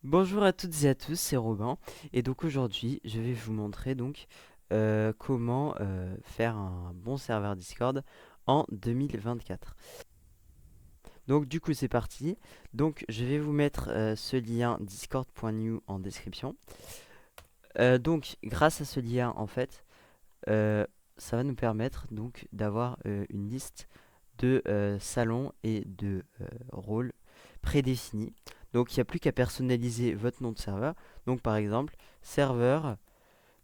Bonjour à toutes et à tous, c'est Robin et donc aujourd'hui je vais vous montrer donc comment faire un bon serveur Discord en 2024. Donc du coup c'est parti. Donc je vais vous mettre ce lien discord.new en description. Donc grâce à ce lien en fait euh, ça va nous permettre donc d'avoir une liste de salons et de rôles prédéfinis. Donc il n'y a plus qu'à personnaliser votre nom de serveur. Donc par exemple, serveur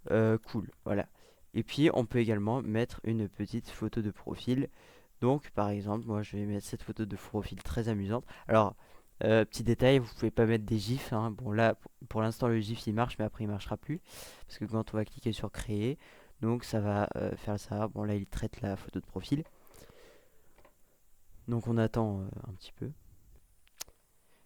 cool. Voilà. Et puis on peut également mettre une petite photo de profil. Donc par exemple, moi je vais mettre cette photo de profil très amusante. Alors, petit détail, vous pouvez pas mettre des gifs, hein. Bon là, pour l'instant le gif il marche, mais après il marchera plus. Parce que quand on va cliquer sur créer, donc ça va faire ça. Bon là il traite la photo de profil. Donc on attend un petit peu.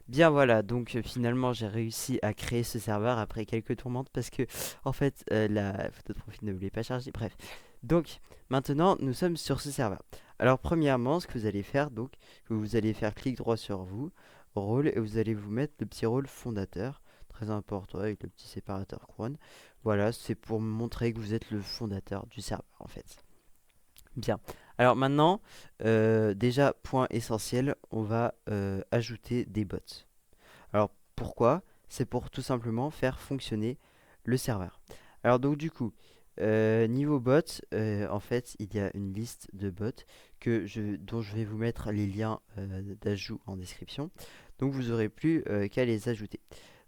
Bien voilà, donc finalement j'ai réussi à créer ce serveur après quelques tourmentes parce que en fait la photo de profil ne voulait pas charger. Bref, donc maintenant nous sommes sur ce serveur. Alors premièrement, ce que vous allez faire, donc vous allez faire clic droit sur vous, rôle, et vous allez vous mettre le petit rôle fondateur, très important avec le petit séparateur couronne. Voilà, c'est pour montrer que vous êtes le fondateur du serveur en fait. Bien. Alors maintenant, déjà point essentiel, on va ajouter des bots. Alors pourquoi? C'est pour tout simplement faire fonctionner le serveur. Alors donc du coup, niveau bot, en fait, il y a une liste de bots dont je vais vous mettre les liens d'ajout en description. Donc vous aurez plus qu'à les ajouter.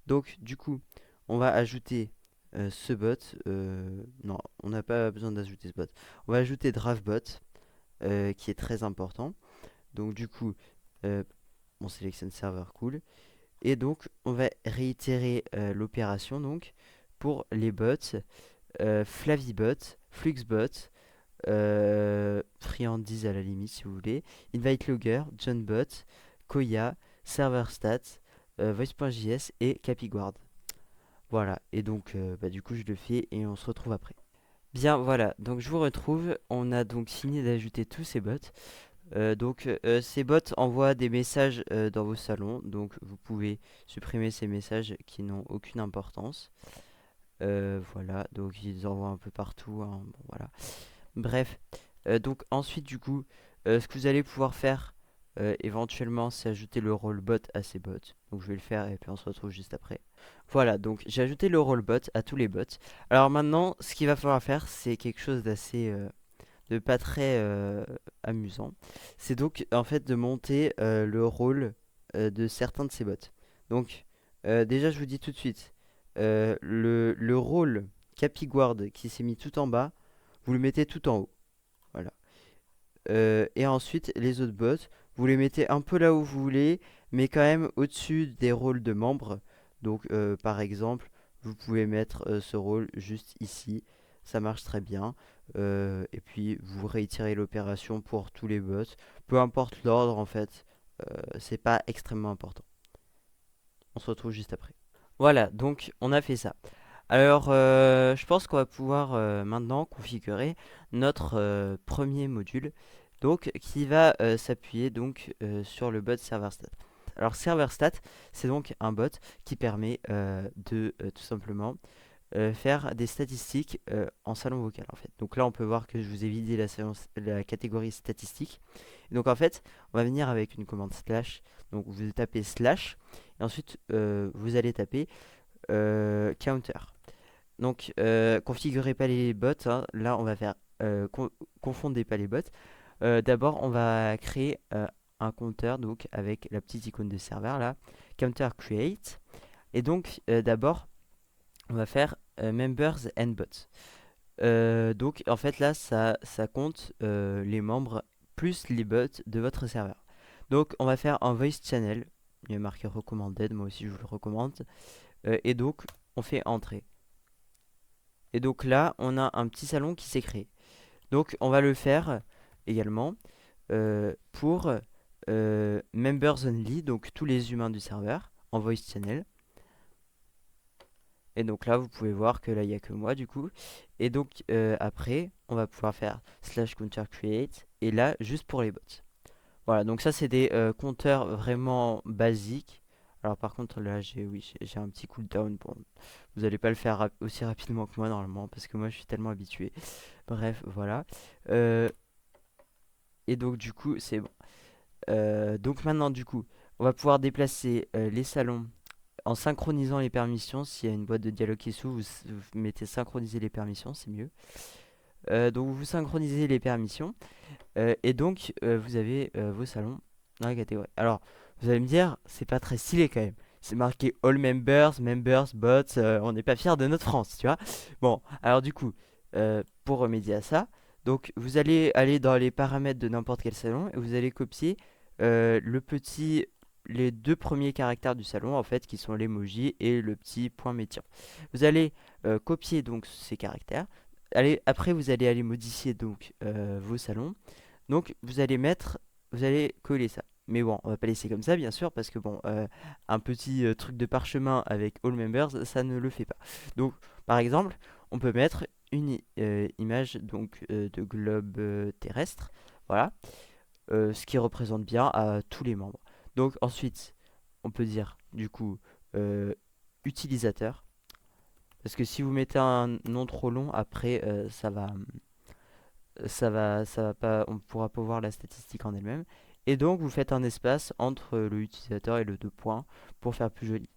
Donc du coup, on va ajouter ce bot. Non, on n'a pas besoin d'ajouter ce bot. On va ajouter DraftBot, qui est très important. Donc du coup, euh, on sélectionne serveur cool. Et donc, on va réitérer l'opération donc pour les bots, Flavibot, Fluxbot, Friandise à la limite si vous voulez, InviteLogger, JohnBot, Koya, ServerStats, Voice.js et CapiGuard. Voilà, et donc bah, du coup je le fais et on se retrouve après. Bien voilà, donc je vous retrouve, on a donc fini d'ajouter tous ces bots. Ces bots envoient des messages dans vos salons, donc vous pouvez supprimer ces messages qui n'ont aucune importance. Voilà, donc ils envoient un peu partout, hein, bon, voilà. Bref, donc ensuite du coup, ce que vous allez pouvoir faire éventuellement, c'est ajouter le rôle bot à ces bots. Donc je vais le faire et puis on se retrouve juste après. Voilà, donc j'ai ajouté le rôle bot à tous les bots. Alors maintenant, ce qu'il va falloir faire, c'est quelque chose d'assez de pas très amusant. C'est donc en fait de monter le rôle de certains de ces bots. Donc déjà je vous dis tout de suite, le rôle Capiguard qui s'est mis tout en bas, vous le mettez tout en haut. Voilà. Et ensuite les autres bots, vous les mettez un peu là où vous voulez, mais quand même au-dessus des rôles de membres. Donc par exemple, vous pouvez mettre ce rôle juste ici, ça marche très bien. Et puis vous réitérez l'opération pour tous les bots. Peu importe l'ordre en fait, c'est pas extrêmement important. On se retrouve juste après. Voilà, donc on a fait ça. Alors, je pense qu'on va pouvoir maintenant configurer notre premier module, donc qui va s'appuyer donc sur le bot ServerStat. Alors ServerStat, c'est donc un bot qui permet de tout simplement faire des statistiques en salon vocal en fait. Donc là, on peut voir que je vous ai vidé la catégorie statistique. Et donc en fait, on va venir avec une commande slash. Donc vous tapez slash et ensuite vous allez taper counter. Donc, configurez pas les bots, hein. Là, on va faire confondez pas les bots. D'abord, on va créer un compteur donc avec la petite icône de serveur là, counter create. Et donc, d'abord, on va faire members and bots. Donc, en fait, là, ça compte les membres plus les bots de votre serveur. Donc, on va faire un voice channel. Il est marqué recommanded, moi aussi je vous le recommande. Et donc, on fait entrer. Et donc là, on a un petit salon qui s'est créé. Donc on va le faire également pour Members Only, donc tous les humains du serveur, en Voice Channel. Et donc là, vous pouvez voir que là, il n'y a que moi du coup. Et donc après, on va pouvoir faire slash counter create. Et là, juste pour les bots. Voilà, donc ça, c'est des compteurs vraiment basiques. Alors par contre là j'ai un petit cooldown. Bon, vous allez pas le faire aussi rapidement que moi normalement parce que moi je suis tellement habitué. Bref, voilà. Euh, et donc du coup c'est bon. Donc maintenant du coup on va pouvoir déplacer les salons en synchronisant les permissions. S'il y a une boîte de dialogue qui s'ouvre, vous mettez synchroniser les permissions, c'est mieux. Donc vous synchronisez les permissions et donc vous avez vos salons dans la catégorie. Alors vous allez me dire, c'est pas très stylé quand même. C'est marqué All Members, Members, Bots, on n'est pas fiers de notre France, tu vois. Bon, alors du coup, pour remédier à ça, donc vous allez aller dans les paramètres de n'importe quel salon et vous allez copier les deux premiers caractères du salon en fait, qui sont l'emoji et le petit point métier. Vous allez copier donc ces caractères. Après, vous allez aller modifier donc vos salons. Donc, vous allez coller ça. Mais bon, on va pas laisser comme ça, bien sûr, parce que bon, un petit truc de parchemin avec all members, ça ne le fait pas. Donc, par exemple, on peut mettre une image donc de globe terrestre, voilà, ce qui représente bien à tous les membres. Donc, ensuite, on peut dire du coup utilisateur, parce que si vous mettez un nom trop long, après, ça va pas, on pourra pas voir la statistique en elle-même. Et donc vous faites un espace entre le utilisateur et le deux points pour faire plus joli.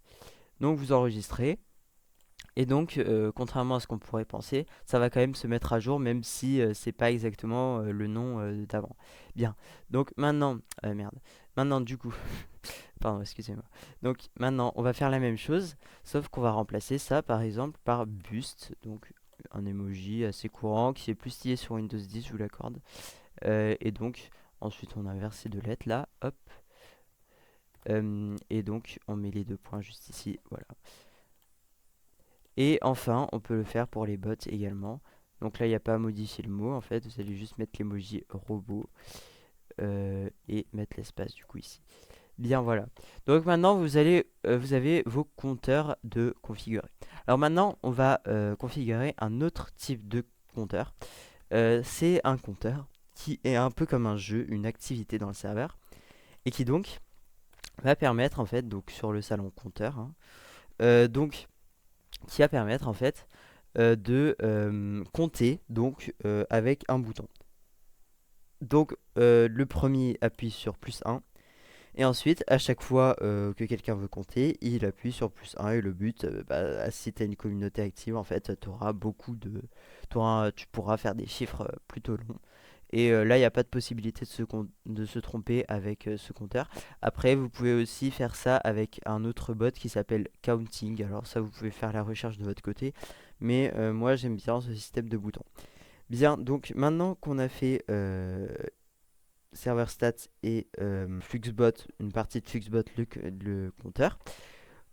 Donc vous enregistrez. Et donc, contrairement à ce qu'on pourrait penser, ça va quand même se mettre à jour, même si c'est pas exactement le nom d'avant. Bien. Donc maintenant, merde. Maintenant, du coup, pardon, excusez-moi. Donc maintenant, on va faire la même chose, sauf qu'on va remplacer ça, par exemple, par Bust. Donc un emoji assez courant qui est plus stylé sur Windows 10, je vous l'accorde. Et donc, ensuite, on inverse ces deux lettres là, hop. Et donc, on met les deux points juste ici, voilà. Et enfin, on peut le faire pour les bots également. Donc là, il n'y a pas à modifier le mot, en fait. Vous allez juste mettre l'emoji robot et mettre l'espace du coup ici. Bien, voilà. Donc maintenant, vous avez vos compteurs de configurer. Alors maintenant, on va configurer un autre type de compteur. C'est un compteur qui est un peu comme un jeu, une activité dans le serveur, et qui donc va permettre en fait, donc sur le salon compteur, hein, donc qui va permettre en fait de compter donc avec un bouton. Donc le premier appuie sur +1 et ensuite à chaque fois que quelqu'un veut compter, il appuie sur +1 et le but, si tu as une communauté active en fait, tu pourras faire des chiffres plutôt longs. Et là, il n'y a pas de possibilité de se tromper avec ce compteur. Après, vous pouvez aussi faire ça avec un autre bot qui s'appelle Counting. Alors ça, vous pouvez faire la recherche de votre côté. Mais moi, j'aime bien ce système de boutons. Bien, donc maintenant qu'on a fait server stats et Fluxbot, une partie de Fluxbot, le compteur,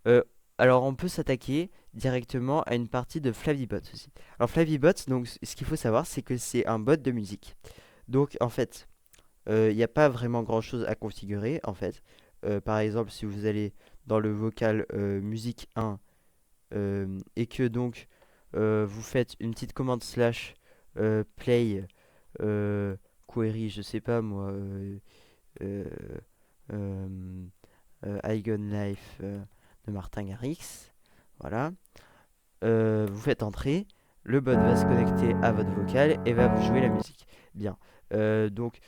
euh, alors on peut s'attaquer directement à une partie de Flavibot aussi. Alors Flavibot, donc ce qu'il faut savoir, c'est que c'est un bot de musique. Donc en fait, il n'y a pas vraiment grand chose à configurer en fait. Par exemple, si vous allez dans le vocal musique 1 et que donc vous faites une petite commande slash play query, je sais pas moi, euh, euh, Eigen Life de Martin Garrix, voilà. Vous faites entrer, le bot va se connecter à votre vocal et va vous jouer la musique. Bien. Donc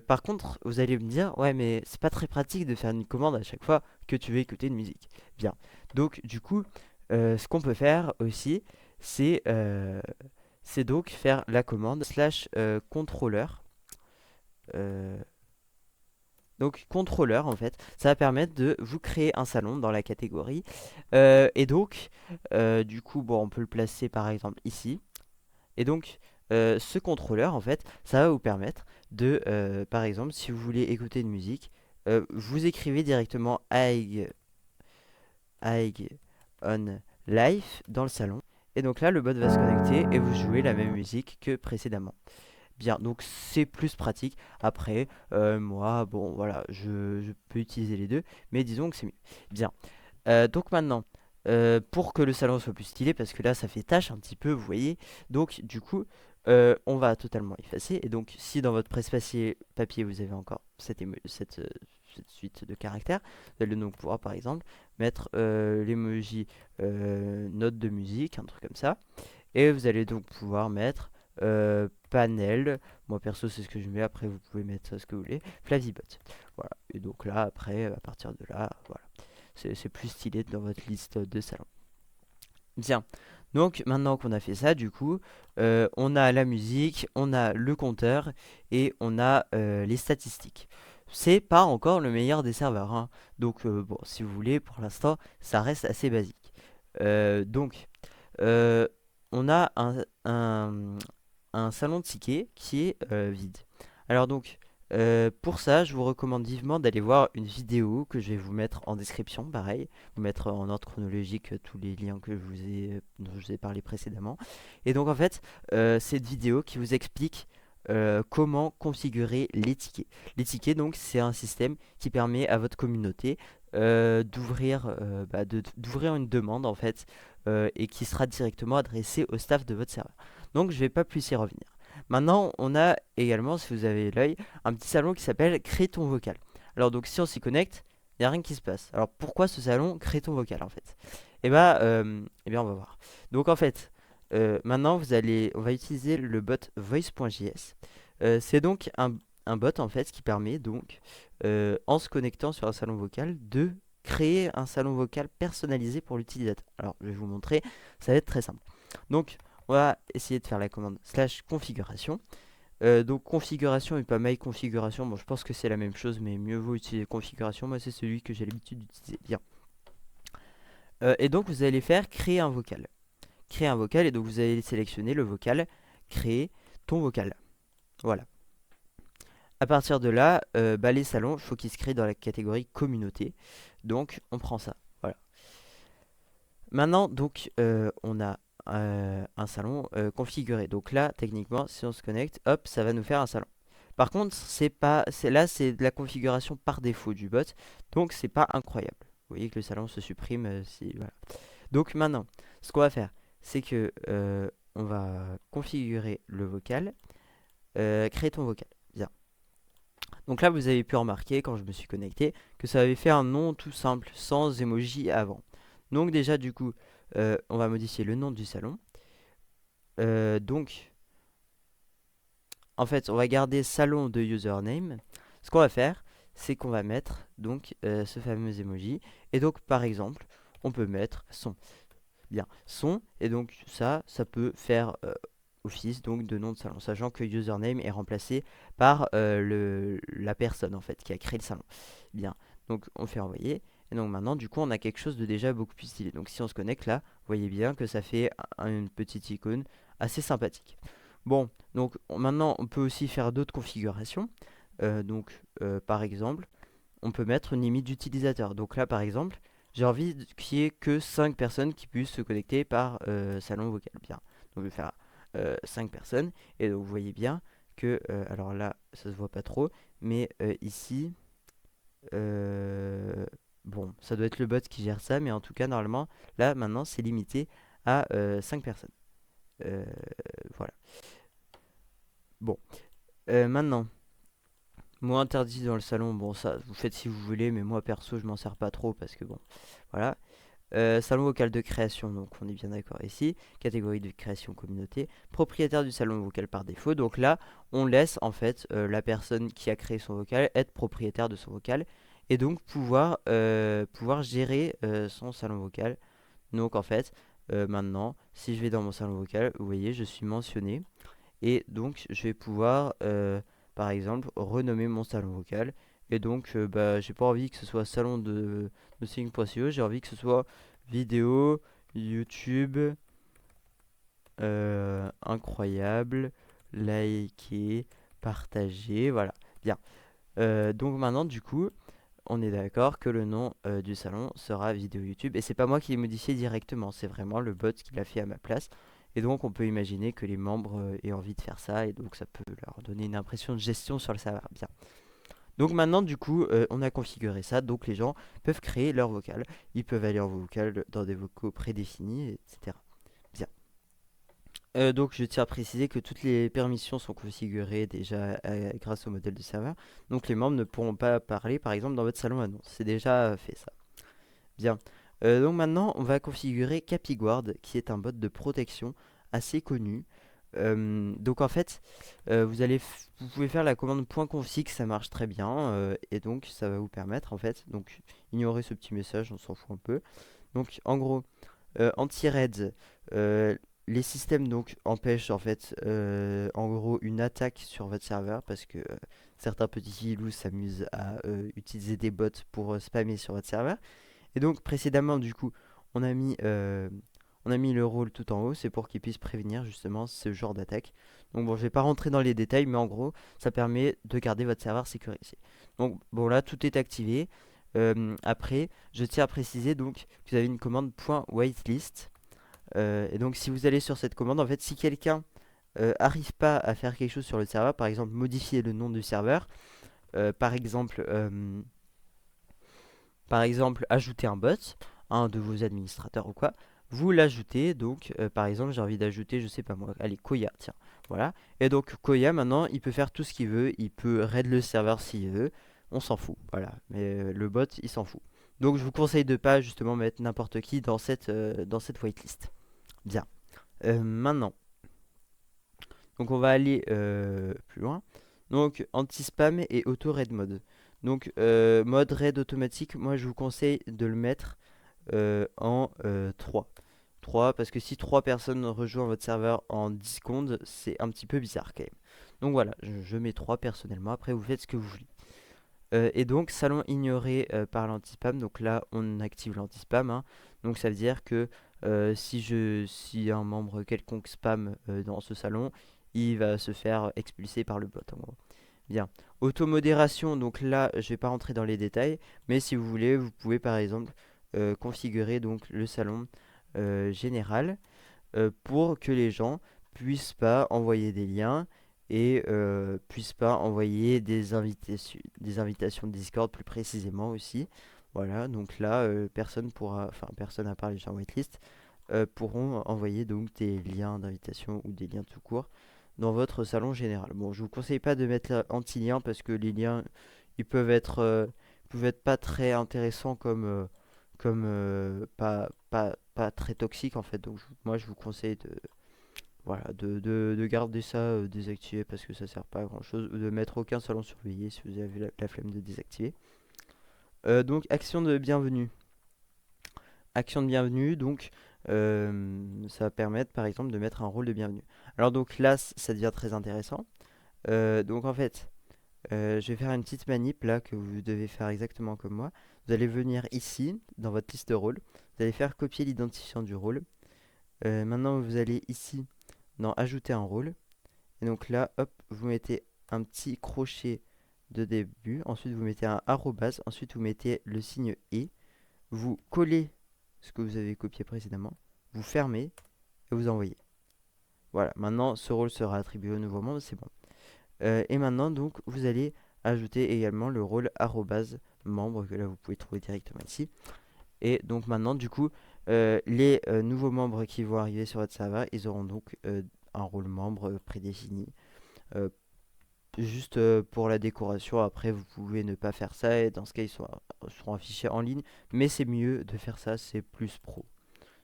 par contre, vous allez me dire, ouais, mais c'est pas très pratique de faire une commande à chaque fois que tu veux écouter une musique. Bien. Donc, du coup, ce qu'on peut faire aussi, c'est donc faire la commande slash contrôleur. Euh, donc, contrôleur, en fait, ça va permettre de vous créer un salon dans la catégorie. Et donc, du coup, bon, on peut le placer par exemple ici. Et donc, ce contrôleur, en fait, ça va vous permettre de, par exemple, si vous voulez écouter une musique, vous écrivez directement AIG on live dans le salon. Et donc là, le bot va se connecter et vous jouez la même musique que précédemment. Bien, donc c'est plus pratique. Après, moi, bon, voilà, je peux utiliser les deux, mais disons que c'est mieux. Bien, donc maintenant, pour que le salon soit plus stylé, parce que là ça fait tâche un petit peu, vous voyez, donc du coup, on va totalement effacer. Et donc, si dans votre presse papier vous avez encore cette suite de caractères. Vous allez donc pouvoir par exemple mettre l'emoji note de musique, un truc comme ça. Et vous allez donc pouvoir mettre panel. Moi perso c'est ce que je mets, après vous pouvez mettre ce que vous voulez. Flavibot. Voilà. Et donc là après, à partir de là, voilà. C'est plus stylé dans votre liste de salons. Bien. Donc maintenant qu'on a fait ça, du coup, on a la musique, on a le compteur et on a les statistiques. C'est pas encore le meilleur des serveurs, hein. Donc bon, si vous voulez, pour l'instant, ça reste assez basique. Donc, euh, on a un salon de tickets qui est vide. Alors donc, pour ça, je vous recommande vivement d'aller voir une vidéo que je vais vous mettre en description, pareil, vous mettre en ordre chronologique tous les liens que dont je vous ai parlé précédemment. Et donc en fait, cette vidéo qui vous explique comment configurer les tickets. Les tickets, donc, c'est un système qui permet à votre communauté d'ouvrir une demande en fait et qui sera directement adressée au staff de votre serveur. Donc je vais pas plus y revenir. Maintenant, on a également, si vous avez l'œil, un petit salon qui s'appelle Crée ton vocal. Alors donc si on s'y connecte, il n'y a rien qui se passe. Alors pourquoi ce salon Crée ton vocal en fait? Eh bien on va voir. Donc en fait, maintenant on va utiliser le bot voice.js. C'est donc un bot en fait qui permet donc, en se connectant sur un salon vocal, de créer un salon vocal personnalisé pour l'utilisateur. Alors je vais vous montrer, ça va être très simple. Donc on va essayer de faire la commande slash configuration. Donc configuration et pas my configuration. Bon, je pense que c'est la même chose, mais mieux vaut utiliser configuration. Moi, c'est celui que j'ai l'habitude d'utiliser. Bien. Et donc, vous allez faire créer un vocal. Créer un vocal, et donc vous allez sélectionner le vocal, créer ton vocal. Voilà. À partir de là, les salons, il faut qu'ils se créent dans la catégorie communauté. Donc, on prend ça. Voilà. Maintenant, donc, on a un salon configuré. Donc là, techniquement, si on se connecte, hop, ça va nous faire un salon. Par contre, c'est de la configuration par défaut du bot, donc c'est pas incroyable. Vous voyez que le salon se supprime voilà. Donc maintenant, ce qu'on va faire, c'est que on va configurer le vocal, créer ton vocal. Bien. Donc là, vous avez pu remarquer quand je me suis connecté que ça avait fait un nom tout simple, sans emoji avant. Donc déjà, du coup, on va modifier le nom du salon. Donc, en fait, on va garder salon de username. Ce qu'on va faire, c'est qu'on va mettre donc ce fameux emoji. Et donc, par exemple, on peut mettre son. Bien, son. Et donc, ça peut faire office donc de nom de salon, sachant que username est remplacé par la personne en fait qui a créé le salon. Bien, donc on fait envoyer. Et donc maintenant, du coup, on a quelque chose de déjà beaucoup plus stylé. Donc si on se connecte là, vous voyez bien que ça fait une petite icône assez sympathique. Bon, donc maintenant, on peut aussi faire d'autres configurations. Par exemple, on peut mettre une limite d'utilisateurs. Donc là, par exemple, j'ai envie qu'il n'y ait que 5 personnes qui puissent se connecter par salon vocal. Bien, donc je vais faire 5 personnes. Et donc vous voyez bien que, alors là, ça se voit pas trop, mais ici, bon, ça doit être le bot qui gère ça, mais en tout cas, normalement, là, maintenant, c'est limité à 5 personnes. Voilà. Bon, maintenant, mot interdit dans le salon, bon, ça, vous faites si vous voulez, mais moi, perso, je m'en sers pas trop parce que, bon, voilà. Salon vocal de création, donc on est bien d'accord ici. Catégorie de création communauté. Propriétaire du salon vocal par défaut. Donc là, on laisse en fait la personne qui a créé son vocal être propriétaire de son vocal et donc pouvoir gérer son salon vocal. Donc en fait, maintenant, si je vais dans mon salon vocal, vous voyez, je suis mentionné et donc je vais pouvoir, par exemple, renommer mon salon vocal. Et donc, j'ai pas envie que ce soit salon de Sing.co, j'ai envie que ce soit vidéo, YouTube, incroyable, liker, partager, voilà. Bien. Donc maintenant, du coup, on est d'accord que le nom du salon sera vidéo YouTube. Et c'est pas moi qui l'ai modifié directement, c'est vraiment le bot qui l'a fait à ma place. Et donc, on peut imaginer que les membres aient envie de faire ça, et donc ça peut leur donner une impression de gestion sur le serveur. Bien. Donc maintenant, du coup, on a configuré ça, donc les gens peuvent créer leur vocal. Ils peuvent aller en vocal dans des vocaux prédéfinis, etc. Bien. Donc je tiens à préciser que toutes les permissions sont configurées déjà grâce au modèle de serveur. Donc les membres ne pourront pas parler par exemple dans votre salon annonce. C'est déjà fait ça. Bien. Donc maintenant on va configurer CapiGuard qui est un bot de protection assez connu. Donc en fait vous pouvez faire la commande .config, ça marche très bien et donc ça va vous permettre en fait, donc ignorez ce petit message, on s'en fout un peu. Donc en gros anti-raids, les systèmes donc empêchent en fait en gros une attaque sur votre serveur parce que certains petits filous s'amusent à utiliser des bots pour spammer sur votre serveur. Et donc précédemment du coup on a mis, euh, on a mis le rôle tout en haut, c'est pour qu'il puisse prévenir justement ce genre d'attaque. Donc bon je vais pas rentrer dans les détails mais en gros ça permet de garder votre serveur sécurisé. Donc bon là tout est activé. Après je tiens à préciser donc que vous avez une commande .whitelist. Et donc si vous allez sur cette commande, en fait si quelqu'un arrive pas à faire quelque chose sur le serveur, par exemple modifier le nom du serveur, euh, par exemple, euh, par exemple ajouter un bot, un de vos administrateurs ou quoi, vous l'ajoutez. Donc par exemple j'ai envie d'ajouter, je sais pas moi, allez Koya, tiens, voilà. Et donc Koya maintenant il peut faire tout ce qu'il veut, il peut raid le serveur s'il veut, on s'en fout, voilà. Mais le bot il s'en fout. Donc je vous conseille de pas justement mettre n'importe qui dans cette whitelist. Bien. Maintenant, donc on va aller plus loin. Donc anti-spam et auto-raid mode. Donc mode raid automatique, moi je vous conseille de le mettre en 3. 3 parce que si 3 personnes rejoignent votre serveur en 10 secondes, c'est un petit peu bizarre quand même. Donc voilà, je mets 3 personnellement, après vous faites ce que vous voulez. Et donc salon ignoré par l'anti-spam, donc là on active l'anti-spam, hein. Donc ça veut dire que si un membre quelconque spam dans ce salon, il va se faire expulser par le bot en gros. Bien. Automodération, donc là je vais pas rentrer dans les détails, mais si vous voulez, vous pouvez par exemple configurer donc le salon général pour que les gens puissent pas envoyer des liens et puissent pas envoyer des invitations de Discord plus précisément aussi. Voilà, donc là, personne à part les gens whitelist, pourront envoyer donc des liens d'invitation ou des liens tout court dans votre salon général. Bon, je vous conseille pas de mettre anti-lien parce que les liens, ils peuvent être pas très intéressants pas très toxiques en fait. Donc moi, je vous conseille de garder ça désactivé parce que ça sert pas à grand chose. De mettre aucun salon surveillé si vous avez la flemme de désactiver. Donc action de bienvenue. Action de bienvenue, donc ça va permettre par exemple de mettre un rôle de bienvenue. Alors donc là, ça devient très intéressant. Donc en fait, je vais faire une petite manip là que vous devez faire exactement comme moi. Vous allez venir ici dans votre liste de rôles. Vous allez faire copier l'identifiant du rôle. Maintenant, vous allez ici dans ajouter un rôle. Et donc là, hop, vous mettez un petit crochet de début. Ensuite, vous mettez un arrobase. Ensuite, vous mettez le signe et. Vous collez ce que vous avez copié précédemment. Vous fermez et vous envoyez. Voilà, maintenant ce rôle sera attribué au nouveau membre, c'est bon. Et maintenant, donc, vous allez ajouter également le rôle arrobase membre que là vous pouvez trouver directement ici. Et donc maintenant, du coup, les nouveaux membres qui vont arriver sur votre serveur, ils auront donc un rôle membre prédéfini. Euh, Juste pour la décoration, après vous pouvez ne pas faire ça et dans ce cas seront affichés en ligne. Mais c'est mieux de faire ça, c'est plus pro.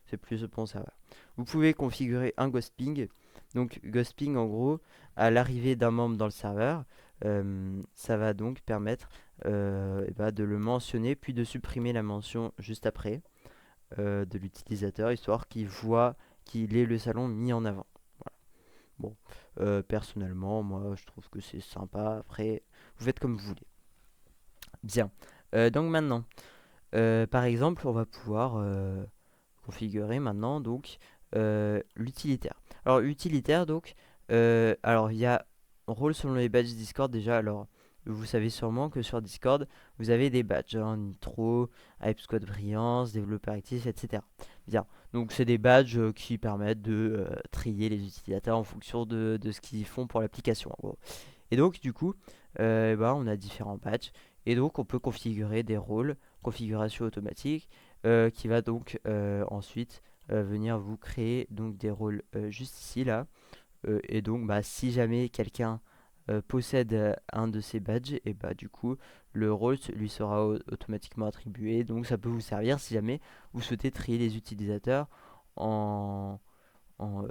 C'est plus bon serveur. Vous pouvez configurer un ghost ping. Donc ghost ping en gros, à l'arrivée d'un membre dans le serveur, ça va donc permettre de le mentionner puis de supprimer la mention juste après de l'utilisateur, histoire qu'il voit qu'il est le salon mis en avant. Voilà. Bon, personnellement, moi je trouve que c'est sympa. Après, vous faites comme vous voulez. Bien. Donc maintenant, par exemple, on va pouvoir configurer maintenant donc l'utilitaire. Alors l'utilitaire donc, alors il y a rôle selon les badges Discord déjà. Alors vous savez sûrement que sur Discord vous avez des badges, hein, Nitro, Hype Squad Brillance, développeur actif, etc. Bien, donc c'est des badges qui permettent de trier les utilisateurs en fonction de ce qu'ils font pour l'application en gros. Et donc du coup, on a différents badges et donc on peut configurer des rôles, configuration automatique, qui va donc ensuite venir vous créer donc des rôles juste ici là. Et donc bah, si jamais quelqu'un possède un de ces badges, et bah du coup le rôle lui sera automatiquement attribué. Donc ça peut vous servir si jamais vous souhaitez trier les utilisateurs en, en, euh,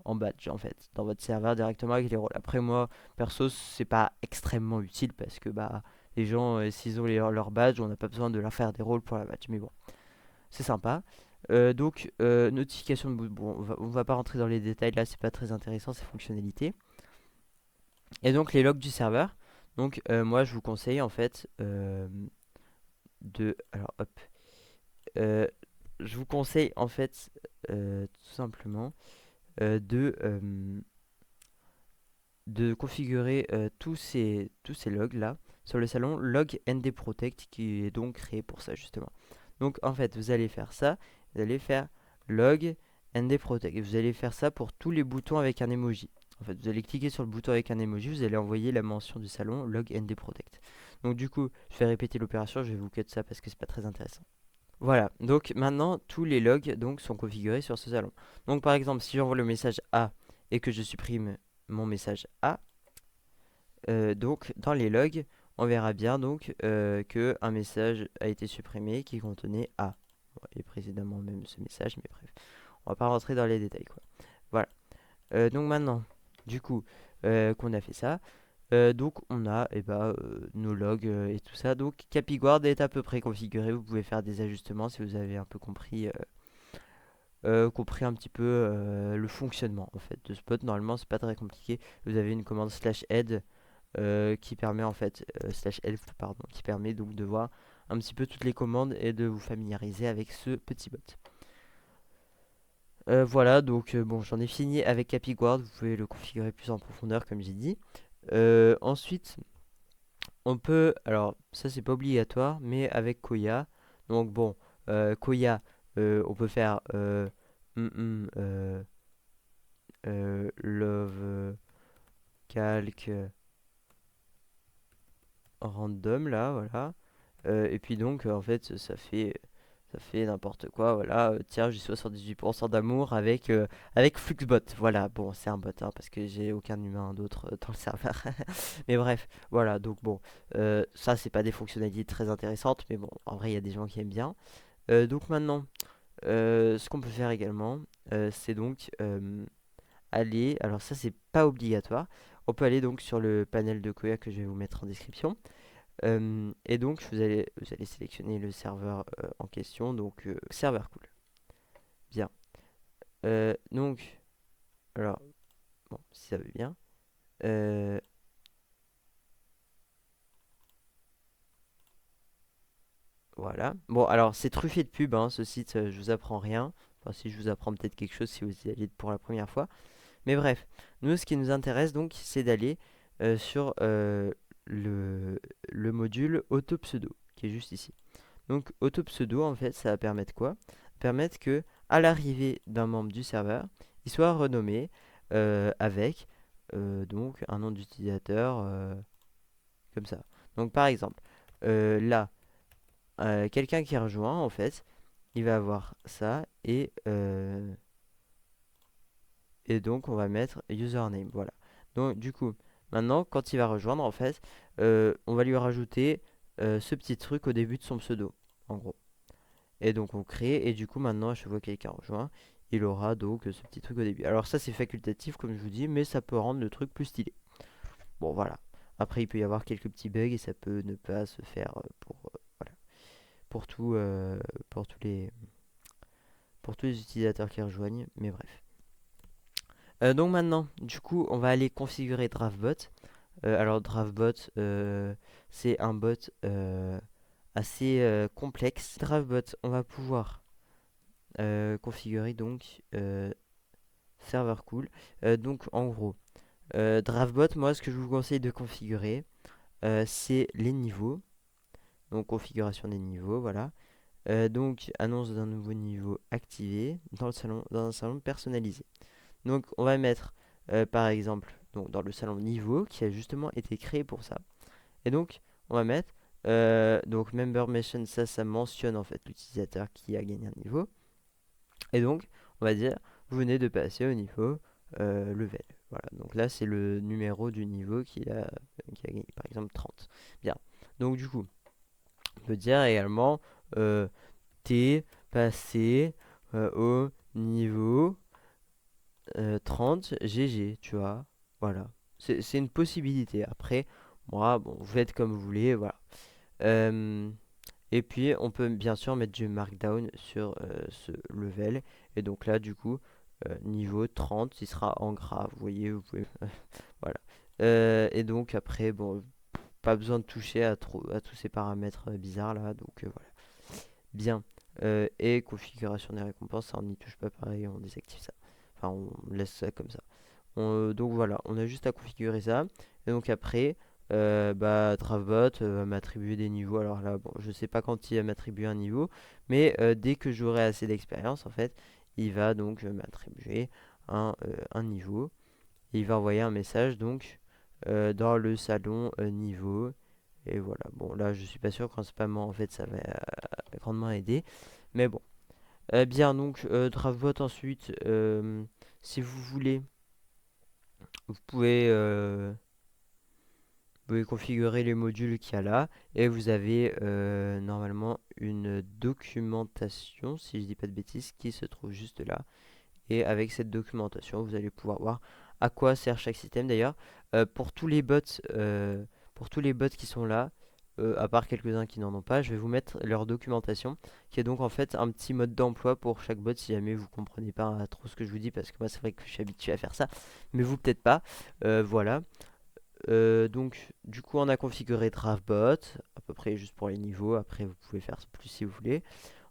en badge en fait dans votre serveur directement avec les rôles. Après moi perso c'est pas extrêmement utile parce que bah les gens s'ils ont leur badge on n'a pas besoin de leur faire des rôles pour la badge, mais bon c'est sympa. Donc notification de boot, bon on va pas rentrer dans les détails là, c'est pas très intéressant ces fonctionnalités. Et donc les logs du serveur, donc moi je vous conseille en fait alors hop, euh, je vous conseille en fait tout simplement euh, de, euh, de configurer tous ces logs là sur le salon log ND Protect qui est donc créé pour ça justement. Donc en fait vous allez faire ça, vous allez faire log ND Protect et vous allez faire ça pour tous les boutons avec un emoji. En fait vous allez cliquer sur le bouton avec un emoji, vous allez envoyer la mention du salon log ND Protect. Donc du coup je vais répéter l'opération, je vais vous cut ça parce que c'est pas très intéressant. Voilà, donc maintenant tous les logs donc sont configurés sur ce salon. Donc par exemple si j'envoie le message A et que je supprime mon message A, donc dans les logs on verra bien donc que un message a été supprimé qui contenait A. Bon, et précédemment même ce message, mais bref, on va pas rentrer dans les détails quoi. Voilà. Donc maintenant, du coup, qu'on a fait ça, donc on a nos logs et tout ça. Donc CapiGuard est à peu près configuré. Vous pouvez faire des ajustements si vous avez un peu compris un petit peu le fonctionnement en fait de ce bot. Normalement, c'est pas très compliqué. Vous avez une commande /head qui permet en fait /elf pardon, qui permet donc de voir un petit peu toutes les commandes et de vous familiariser avec ce petit bot. Voilà, donc bon, j'en ai fini avec CapiGuard. Vous pouvez le configurer plus en profondeur comme j'ai dit. Ensuite, on peut, alors ça c'est pas obligatoire, mais avec Koya. Donc bon, Koya, on peut faire mm, mm, love calc random là, voilà. Et puis donc en fait ça fait n'importe quoi, voilà. Tiens, j'ai 78% d'amour avec Fluxbot. Voilà, bon, c'est un bot hein, parce que j'ai aucun humain d'autre dans le serveur. Mais bref, voilà, donc bon, ça c'est pas des fonctionnalités très intéressantes, mais bon, en vrai il y a des gens qui aiment bien. Donc maintenant, ce qu'on peut faire également, c'est donc aller, alors ça c'est pas obligatoire, on peut aller donc sur le panel de Koya que je vais vous mettre en description. Et donc vous allez sélectionner le serveur en question, donc serveur cool. Bien. Donc, alors, bon, si ça veut bien. Euh, voilà. Bon, alors c'est truffé de pub, hein, ce site, je vous apprends rien. Enfin, si je vous apprends peut-être quelque chose si vous y allez pour la première fois. Mais bref, nous, ce qui nous intéresse donc, c'est d'aller sur le module AutoPseudo, qui est juste ici. Donc AutoPseudo, en fait, ça va permettre quoi? Permettre que à l'arrivée d'un membre du serveur, il soit renommé avec donc un nom d'utilisateur comme ça. Donc par exemple, là, quelqu'un qui rejoint, en fait, il va avoir ça et donc on va mettre username. Voilà. Donc du coup, maintenant, quand il va rejoindre, en fait, on va lui rajouter ce petit truc au début de son pseudo, en gros. Et donc on crée, et du coup maintenant à chaque fois que quelqu'un rejoint, il aura donc ce petit truc au début. Alors ça c'est facultatif comme je vous dis, mais ça peut rendre le truc plus stylé. Bon voilà. Après il peut y avoir quelques petits bugs et ça peut ne pas se faire voilà, pour tout, pour tous les utilisateurs qui rejoignent, mais bref. Donc maintenant, du coup, on va aller configurer DraftBot. Alors DraftBot, c'est un bot assez complexe. DraftBot, on va pouvoir configurer donc serveur cool. Donc en gros, DraftBot, moi ce que je vous conseille de configurer, c'est les niveaux. Donc configuration des niveaux, voilà. Donc annonce d'un nouveau niveau activé dans le salon, dans un salon personnalisé. Donc on va mettre par exemple donc, dans le salon niveau qui a justement été créé pour ça. Et donc on va mettre donc member mention, ça mentionne en fait l'utilisateur qui a gagné un niveau. Et donc, on va dire, vous venez de passer au niveau level. Voilà, donc là, c'est le numéro du niveau qui a gagné, par exemple 30. Bien, donc du coup, on peut dire également, t'es passé au niveau 30 GG, tu vois. Voilà, c'est une possibilité. Après, moi, bon, vous faites comme vous voulez, voilà. Euh, et puis, on peut bien sûr mettre du markdown sur ce level. Et donc là, du coup, niveau 30, il sera en gras. Vous voyez, vous pouvez. Voilà. Et donc, après, bon, pas besoin de toucher à tous ces paramètres bizarres là. Donc, voilà. Bien. Et configuration des récompenses, ça, on n'y touche pas pareil, on désactive ça. Enfin, on laisse ça comme ça. Donc voilà, on a juste à configurer ça. Et donc après, bah, Dravbot va m'attribuer des niveaux. Alors là, bon, je sais pas quand il va m'attribuer un niveau, mais dès que j'aurai assez d'expérience, en fait, il va donc m'attribuer un niveau. Et il va envoyer un message donc dans le salon niveau. Et voilà, bon là je suis pas sûr, principalement en fait ça va grandement aider. Mais bon. Bien donc Dravbot ensuite, si vous voulez, vous pouvez configurer les modules qu'il y a là et vous avez normalement une documentation, si je dis pas de bêtises, qui se trouve juste là. Et avec cette documentation, vous allez pouvoir voir à quoi sert chaque système. D'ailleurs, pour tous les bots, pour tous les bots qui sont là, à part quelques-uns qui n'en ont pas, je vais vous mettre leur documentation, qui est donc en fait un petit mode d'emploi pour chaque bot, si jamais vous comprenez pas trop ce que je vous dis, parce que moi c'est vrai que je suis habitué à faire ça, mais vous peut-être pas. Voilà. Donc, du coup, on a configuré Dravbot, à peu près juste pour les niveaux. Après, vous pouvez faire plus si vous voulez.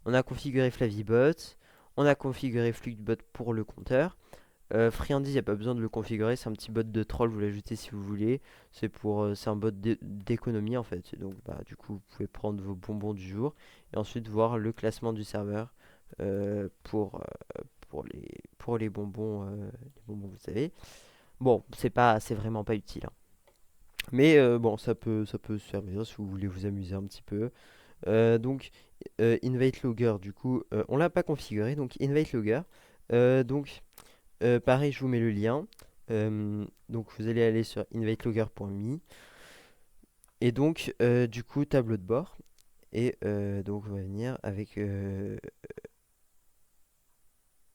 On a configuré Flavibot. On a configuré Fluidbot pour le compteur. Friandise, il n'y a pas besoin de le configurer. C'est un petit bot de troll, vous l'ajoutez si vous voulez. C'est un bot d'économie en fait. Donc, bah, du coup, vous pouvez prendre vos bonbons du jour et ensuite voir le classement du serveur pour les bonbons, vous savez. Bon, c'est vraiment pas utile, hein. Mais bon, ça peut servir si vous voulez vous amuser un petit peu. Donc, Invite Logger, du coup, on l'a pas configuré. Donc, Invite Logger. Donc, pareil, je vous mets le lien. Donc, vous allez aller sur invitelogger.me. Et donc, du coup, tableau de bord. Et donc, on va venir avec.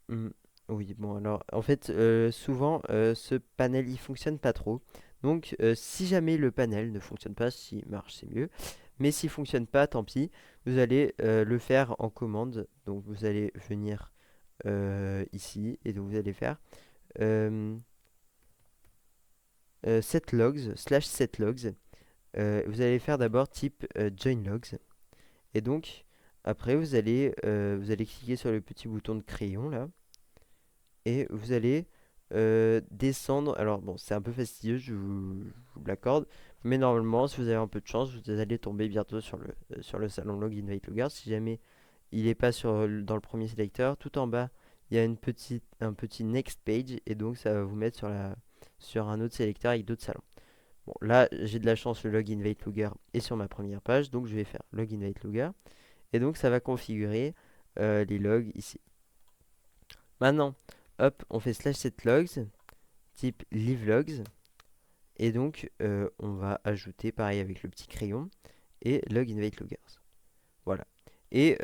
Hmm, oui, bon, alors, en fait, souvent, ce panel, il fonctionne pas trop. Donc, si jamais le panel ne fonctionne pas, s'il marche, c'est mieux. Mais s'il fonctionne pas, tant pis. Vous allez le faire en commande. Donc, vous allez venir ici. Et donc, vous allez faire euh, setlogs, slash setlogs. Vous allez faire d'abord type joinlogs. Et donc, après, vous allez cliquer sur le petit bouton de crayon, là. Et vous allez descendre. Alors bon, c'est un peu fastidieux, je vous l'accorde, mais normalement, si vous avez un peu de chance, vous allez tomber bientôt sur le salon Log Invite Logger. Si jamais il n'est pas dans le premier sélecteur, tout en bas, il y a un petit next page, et donc ça va vous mettre sur un autre sélecteur avec d'autres salons. Bon, là, j'ai de la chance, le Log Invite Logger est sur ma première page, donc je vais faire Log Invite Logger, et donc ça va configurer les logs ici. Maintenant, hop, on fait slash set logs, type live logs, et donc on va ajouter pareil avec le petit crayon et log invite loggers. Voilà. Et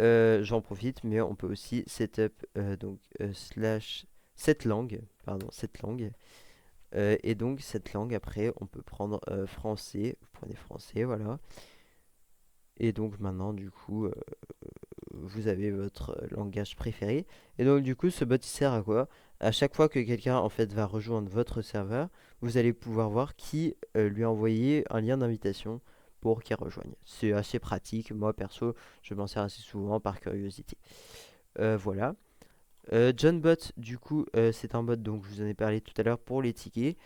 j'en profite, mais on peut aussi setup donc slash set langue, pardon, cette langue. Et donc cette langue après on peut prendre français, vous prenez français, voilà. Et donc maintenant du coup vous avez votre langage préféré. Et donc du coup, ce bot il sert à quoi? À chaque fois que quelqu'un en fait va rejoindre votre serveur, vous allez pouvoir voir qui lui a envoyé un lien d'invitation pour qu'il rejoigne. C'est assez pratique. Moi perso, je m'en sers assez souvent par curiosité. Voilà. JohnBot, du coup, c'est un bot donc je vous en ai parlé tout à l'heure pour les tickets.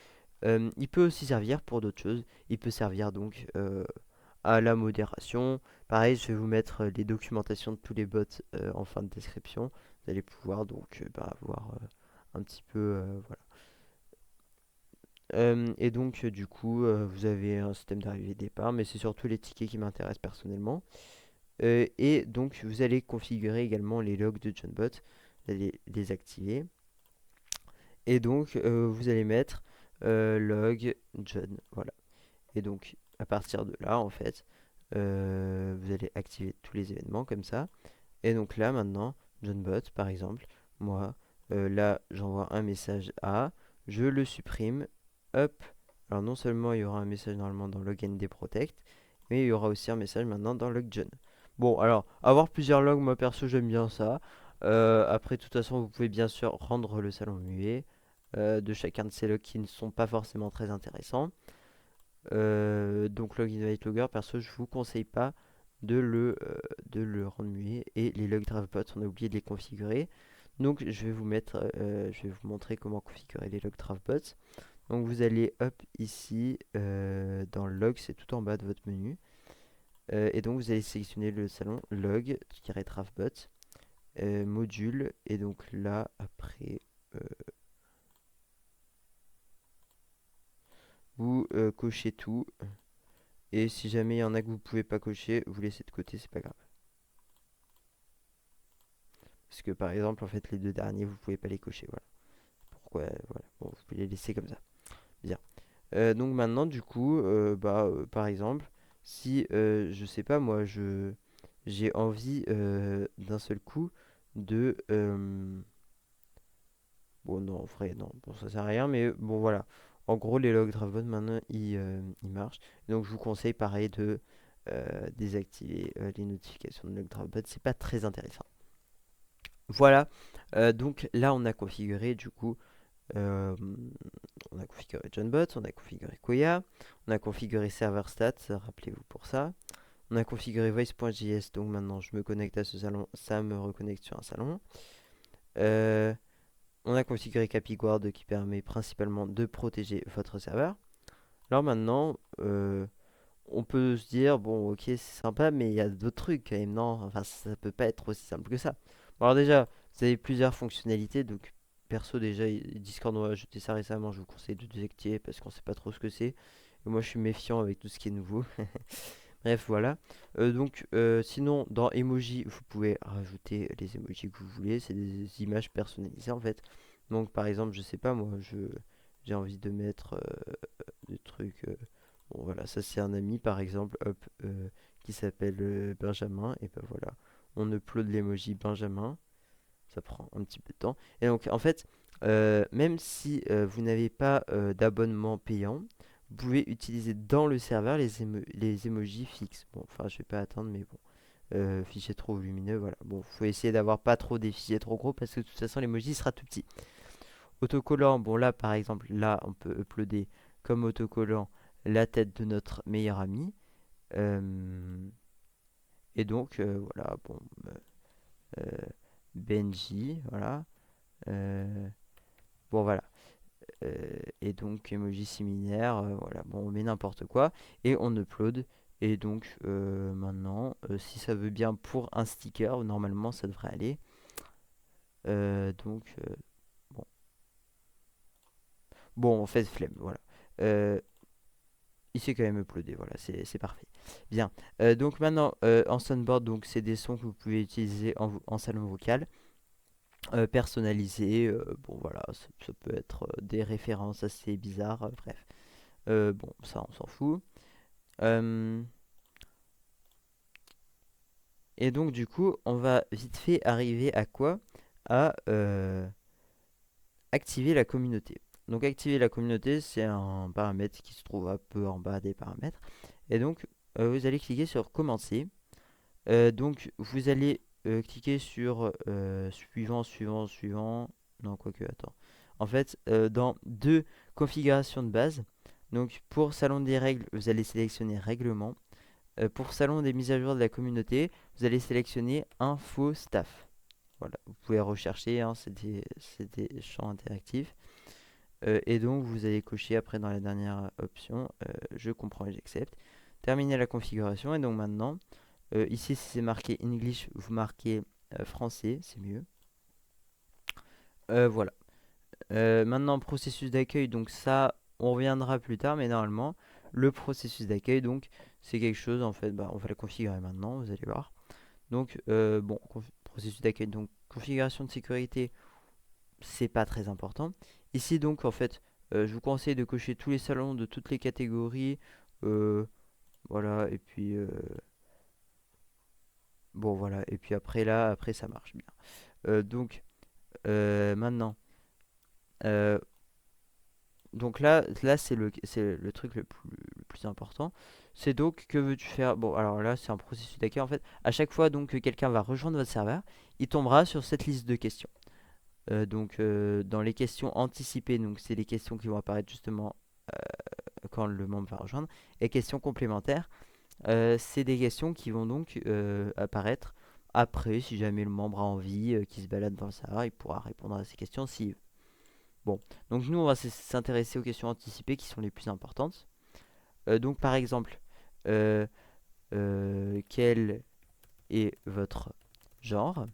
Il peut aussi servir pour d'autres choses. Il peut servir donc à la modération. Pareil, je vais vous mettre les documentations de tous les bots en fin de description. Vous allez pouvoir donc bah, voir un petit peu. Voilà. Et donc, du coup, vous avez un système d'arrivée et départ, mais c'est surtout les tickets qui m'intéressent personnellement. Et donc, vous allez configurer également les logs de JohnBot. allez désactiver. Et donc, vous allez mettre log John. Voilà. Et donc, à partir de là, en fait, vous allez activer tous les événements comme ça. Et donc là, maintenant, JohnBot, par exemple, moi, là, j'envoie un message à, je le supprime, hop. Alors non seulement il y aura un message normalement dans lognd protect, mais il y aura aussi un message maintenant dans logjohn. Bon, alors, avoir plusieurs logs, moi perso, j'aime bien ça. Après, de toute façon, vous pouvez bien sûr rendre le salon muet de chacun de ces logs qui ne sont pas forcément très intéressants. Donc log invite logger, perso, je vous conseille pas de le rendre muet. Et les log draftbots, on a oublié de les configurer. Donc je vais vous je vais vous montrer comment configurer les log draftbots. Donc vous allez hop ici dans log, c'est tout en bas de votre menu. Et donc vous allez sélectionner le salon log-draftbot module. Et donc là après vous cochez tout. Et si jamais il y en a que vous pouvez pas cocher, vous laissez de côté, c'est pas grave. Parce que par exemple, en fait, les deux derniers, vous pouvez pas les cocher. Voilà. Pourquoi voilà. Bon, vous pouvez les laisser comme ça. Bien. Donc maintenant, du coup, par exemple, si je sais pas, moi, j'ai envie d'un seul coup de bon, non, en vrai, non, bon, ça sert à rien, mais bon, voilà. En gros, les log Dravon, maintenant, ils marchent. Donc, je vous conseille, pareil, de désactiver les notifications de log Dravon. C'est pas très intéressant. Voilà. Donc, là, on a configuré, du coup, euh, on a configuré JohnBot, on a configuré Koya, on a configuré ServerStat, rappelez-vous pour ça. On a configuré voice.js, donc maintenant, je me connecte à ce salon, ça me reconnecte sur un salon. On a configuré CapiGuard qui permet principalement de protéger votre serveur. Alors maintenant, on peut se dire, bon ok c'est sympa, mais il y a d'autres trucs quand même, non? Enfin ça peut pas être aussi simple que ça. Bon, alors déjà, vous avez plusieurs fonctionnalités, donc perso déjà, Discord on a ajouté ça récemment, je vous conseille de désactiver parce qu'on sait pas trop ce que c'est. Et moi je suis méfiant avec tout ce qui est nouveau. Bref, voilà. Sinon, dans Emoji, vous pouvez rajouter les emojis que vous voulez. C'est des images personnalisées en fait. Donc, par exemple, je sais pas, moi, j'ai envie de mettre des trucs. Bon, voilà, ça c'est un ami par exemple, hop, qui s'appelle Benjamin. Et ben voilà, on upload l'emoji Benjamin. Ça prend un petit peu de temps. Et donc, en fait, même si vous n'avez pas d'abonnement payant, vous pouvez utiliser dans le serveur les emojis fixes. Bon, enfin, je vais pas attendre, mais bon. Fichier trop lumineux, voilà. Bon, faut essayer d'avoir pas trop des fichiers trop gros parce que de toute façon, l'emoji sera tout petit. Autocollant, bon là, par exemple, là, on peut uploader comme autocollant la tête de notre meilleur ami. Et donc, voilà, bon, euh, Benji, voilà. Euh, bon, voilà. Et donc emoji similaire, voilà, bon on met n'importe quoi et on upload. Et donc si ça veut bien pour un sticker, normalement ça devrait aller. Donc bon, bon en fait flemme, voilà. Il s'est quand même uploadé, voilà, c'est parfait. Bien. Donc maintenant en soundboard, donc c'est des sons que vous pouvez utiliser en salon vocal. Personnalisé, bon voilà, ça peut être des références assez bizarres, bref. Bon, ça on s'en fout. Euh, et donc du coup, on va vite fait arriver à quoi? À activer la communauté. Donc activer la communauté, c'est un paramètre qui se trouve un peu en bas des paramètres. Et donc, vous allez cliquer sur commencer. Donc vous allez cliquer sur suivant, suivant, suivant. Non, quoique, attends. En fait, dans deux configurations de base. Donc pour salon des règles, vous allez sélectionner règlement. Pour salon des mises à jour de la communauté, vous allez sélectionner info staff. Voilà, vous pouvez rechercher, hein, c'est des champs interactifs. Et donc vous allez cocher après dans la dernière option, je comprends et j'accepte. Terminer la configuration et donc maintenant, ici si c'est marqué English, vous marquez français, c'est mieux. Voilà. Maintenant processus d'accueil, donc ça on reviendra plus tard, mais normalement le processus d'accueil, donc c'est quelque chose en fait, bah, on va le configurer maintenant, vous allez voir. Donc bon, processus d'accueil. Donc configuration de sécurité, c'est pas très important. Ici donc en fait, je vous conseille de cocher tous les salons de toutes les catégories. Voilà, et puis bon voilà, et puis après là, après ça marche bien. Donc maintenant, euh, donc là c'est le truc le plus important. C'est donc que veux-tu faire? Bon, alors là c'est un processus d'accueil en fait. À chaque fois donc que quelqu'un va rejoindre votre serveur, il tombera sur cette liste de questions. Dans les questions anticipées, donc c'est les questions qui vont apparaître justement quand le membre va rejoindre. Et questions complémentaires, c'est des questions qui vont donc apparaître après, si jamais le membre a envie, qui se balade dans le serveur, il pourra répondre à ces questions si. Bon, donc nous on va s'intéresser aux questions anticipées qui sont les plus importantes. Donc par exemple, euh, quel est votre genre?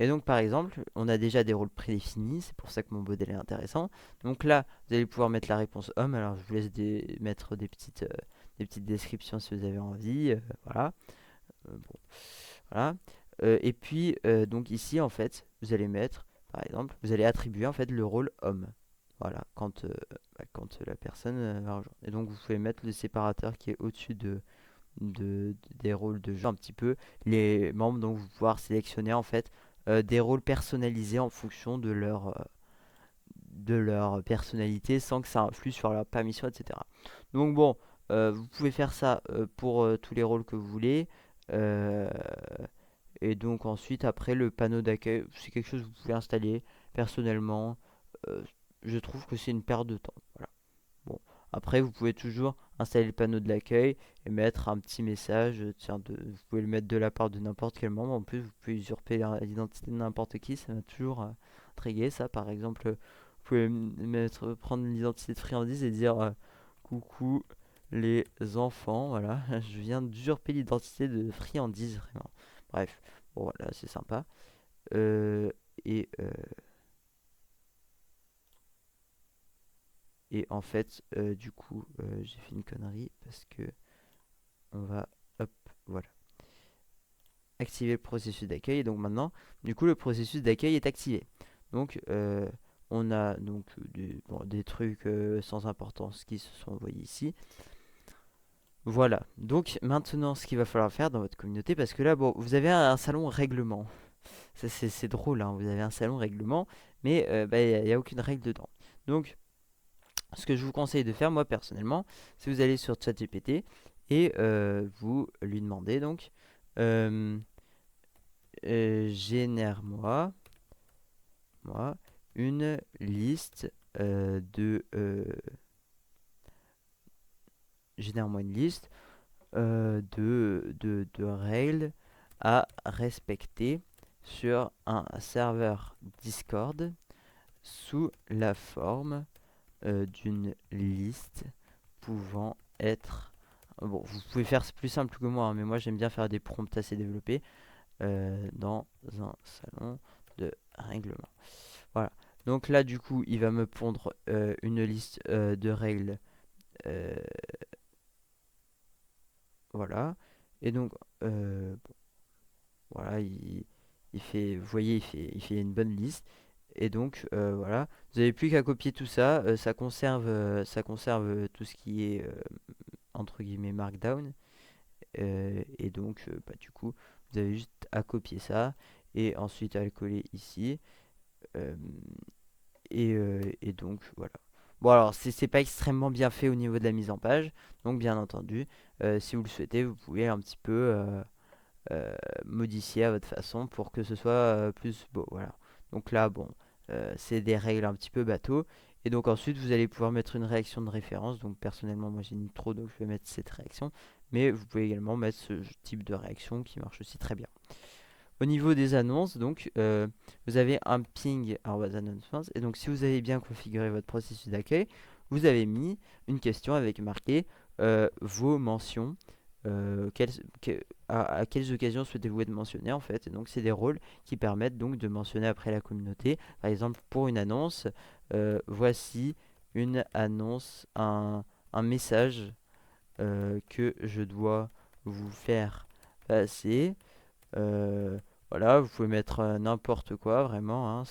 Et donc par exemple, on a déjà des rôles prédéfinis, c'est pour ça que mon modèle est intéressant. Donc là, vous allez pouvoir mettre la réponse homme. Alors je vous laisse mettre des petites descriptions si vous avez envie. Voilà. Bon, voilà. Et puis donc ici en fait, vous allez mettre, par exemple, vous allez attribuer en fait le rôle homme. Voilà, quand la personne va rejoindre. Et donc vous pouvez mettre le séparateur qui est au-dessus des rôles de jeu un petit peu. Les membres, donc vous pouvez pouvoir sélectionner en fait des rôles personnalisés en fonction de leur personnalité sans que ça influe sur leur permission, etc. Donc bon, vous pouvez faire ça pour tous les rôles que vous voulez. Euh, et donc ensuite, après, le panneau d'accueil, c'est quelque chose que vous pouvez installer personnellement. Euh, je trouve que c'est une perte de temps. Voilà. Bon, après, vous pouvez toujours installer le panneau de l'accueil et mettre un petit message. Tiens, vous pouvez le mettre de la part de n'importe quel membre. En plus, vous pouvez usurper l'identité de n'importe qui. Ça m'a toujours intrigué, ça. Par exemple, vous pouvez prendre l'identité de friandise et dire coucou les enfants. Voilà, je viens d'usurper l'identité de friandise. Vraiment. Bref, bon, voilà, c'est sympa. Euh, et. euh, Et en fait, du coup, j'ai fait une connerie parce que on va, hop, voilà, activer le processus d'accueil. Et donc maintenant, du coup, le processus d'accueil est activé. Donc, on a donc des trucs sans importance qui se sont envoyés ici. Voilà. Donc maintenant, ce qu'il va falloir faire dans votre communauté, parce que là, bon, vous avez un salon règlement. C'est drôle, hein, vous avez un salon règlement, mais bah, il n'y a aucune règle dedans. Donc, ce que je vous conseille de faire, moi personnellement, c'est vous allez sur ChatGPT et vous lui demandez donc euh, génère-moi une liste génère-moi une liste de règles à respecter sur un serveur Discord sous la forme d'une liste pouvant être. Bon, vous pouvez faire plus simple que moi, hein, mais moi j'aime bien faire des prompts assez développés dans un salon de règlement. Voilà. Donc là, du coup, il va me pondre une liste de règles. euh, voilà. Et donc, bon, voilà, il fait, vous voyez, il fait une bonne liste. Et donc, voilà, vous n'avez plus qu'à copier tout ça. Ça conserve tout ce qui est entre guillemets Markdown. Et donc, bah, du coup, vous avez juste à copier ça et ensuite à le coller ici. Euh, et donc, voilà. Bon, alors, c'est pas extrêmement bien fait au niveau de la mise en page. Donc, bien entendu, si vous le souhaitez, vous pouvez un petit peu modifier à votre façon pour que ce soit plus beau. Voilà. Donc là, bon, c'est des règles un petit peu bateau. Et donc ensuite, vous allez pouvoir mettre une réaction de référence. Donc personnellement, moi j'ai mis trop, donc je vais mettre cette réaction. Mais vous pouvez également mettre ce type de réaction qui marche aussi très bien. Au niveau des annonces, donc, vous avez un ping announcements. Et donc, si vous avez bien configuré votre processus d'accueil, vous avez mis une question avec marqué vos mentions. Quelles, à quelles occasions souhaitez-vous être mentionné en fait? Et donc, c'est des rôles qui permettent donc de mentionner après la communauté. Par exemple, pour une annonce, voici une annonce, un message que je dois vous faire passer. Euh, voilà, vous pouvez mettre n'importe quoi, vraiment, hein,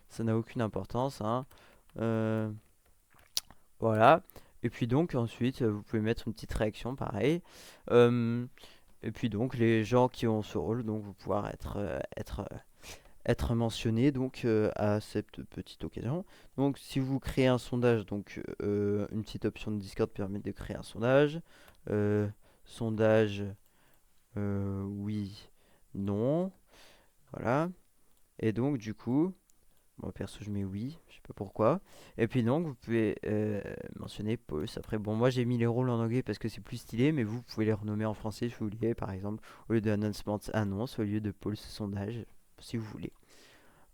ça n'a aucune importance, hein. Euh, voilà. Et puis donc ensuite, vous pouvez mettre une petite réaction, pareil. Euh, et puis donc les gens qui ont ce rôle, donc vont pouvoir être mentionnés donc à cette petite occasion. Donc si vous créez un sondage, donc une petite option de Discord permet de créer un sondage. Euh, sondage, oui, non, voilà. Et donc du coup, moi perso je mets oui, je sais pas pourquoi. Et puis donc vous pouvez mentionner Pulse. Après bon moi j'ai mis les rôles en anglais parce que c'est plus stylé, mais vous pouvez les renommer en français si vous voulez. Par exemple au lieu de announcement annonce, au lieu de Pulse sondage, si vous voulez.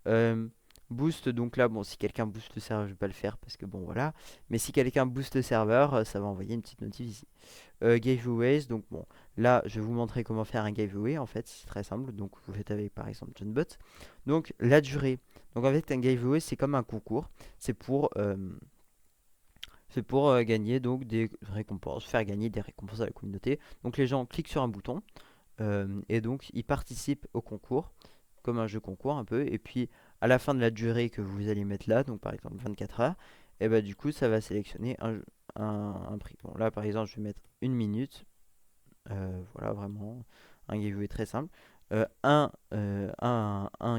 Euh, Boost, donc là, bon, si quelqu'un booste le serveur, je vais pas le faire parce que bon, voilà. Mais si quelqu'un booste le serveur, ça va envoyer une petite notif ici. Giveaways, donc bon, là, je vais vous montrer comment faire un giveaway. En fait, c'est très simple. Donc, vous faites avec par exemple JohnBot. Donc, la durée. Donc, en fait, un giveaway, c'est comme un concours. C'est pour, euh, c'est pour gagner donc des récompenses, faire gagner des récompenses à la communauté. Donc, les gens cliquent sur un bouton et donc ils participent au concours comme un jeu concours un peu. Et puis à la fin de la durée que vous allez mettre là, donc par exemple 24 heures, et bah du coup ça va sélectionner un prix. Bon là par exemple je vais mettre une minute. Voilà vraiment un giveaway très simple. Un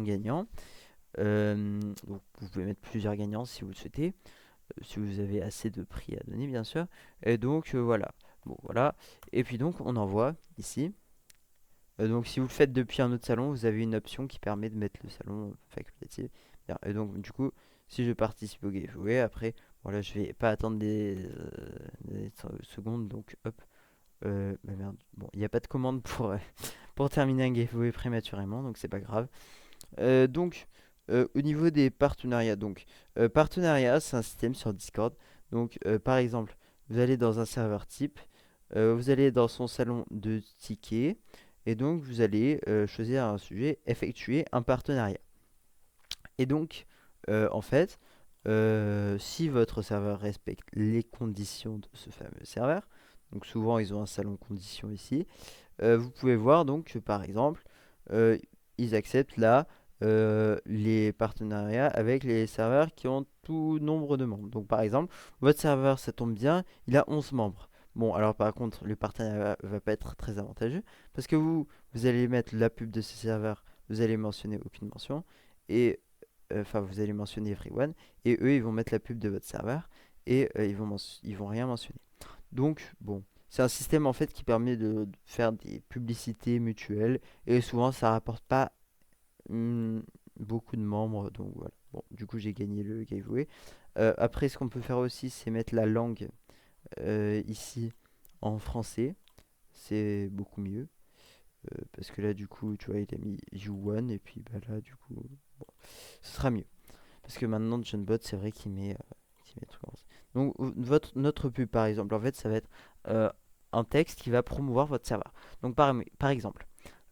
gagnant. Donc vous pouvez mettre plusieurs gagnants si vous le souhaitez, si vous avez assez de prix à donner bien sûr. Et donc voilà. Bon voilà. Et puis donc on envoie ici. Donc si vous le faites depuis un autre salon, vous avez une option qui permet de mettre le salon facultatif. Bien. Et donc du coup, si je participe au giveaway, après, voilà, je vais pas attendre des secondes, donc hop. Bah merde. Bon, il n'y a pas de commande pour, pour terminer un giveaway prématurément, donc c'est pas grave. Donc au niveau des partenariats, donc partenariat, c'est un système sur Discord. Donc par exemple, vous allez dans un serveur type, vous allez dans son salon de tickets. Et donc, vous allez choisir un sujet, effectuer un partenariat. Et donc, en fait, si votre serveur respecte les conditions de ce fameux serveur, donc souvent ils ont un salon conditions ici, vous pouvez voir donc que par exemple, euh, ils acceptent là les partenariats avec les serveurs qui ont tout nombre de membres. Donc par exemple, votre serveur, ça tombe bien, il a 11 membres. Bon, alors par contre, le partenariat va pas être très avantageux parce que vous allez mettre la pub de ce serveur, vous allez mentionner aucune mention et enfin vous allez mentionner everyone et eux ils vont mettre la pub de votre serveur et ils vont rien mentionner. Donc bon, c'est un système en fait qui permet de faire des publicités mutuelles et souvent ça rapporte pas hmm, beaucoup de membres. Donc voilà. Bon, du coup j'ai gagné le giveaway. Après, ce qu'on peut faire aussi, c'est mettre la langue ici en français. C'est beaucoup mieux. Parce que là, du coup, tu vois, il a mis You1 et puis bah, là, du coup, bon, ce sera mieux. Parce que maintenant, JohnBot, c'est vrai qu'il met tout en français. Donc, notre pub, par exemple, en fait, ça va être euh, un texte qui va promouvoir votre serveur. Donc, par exemple,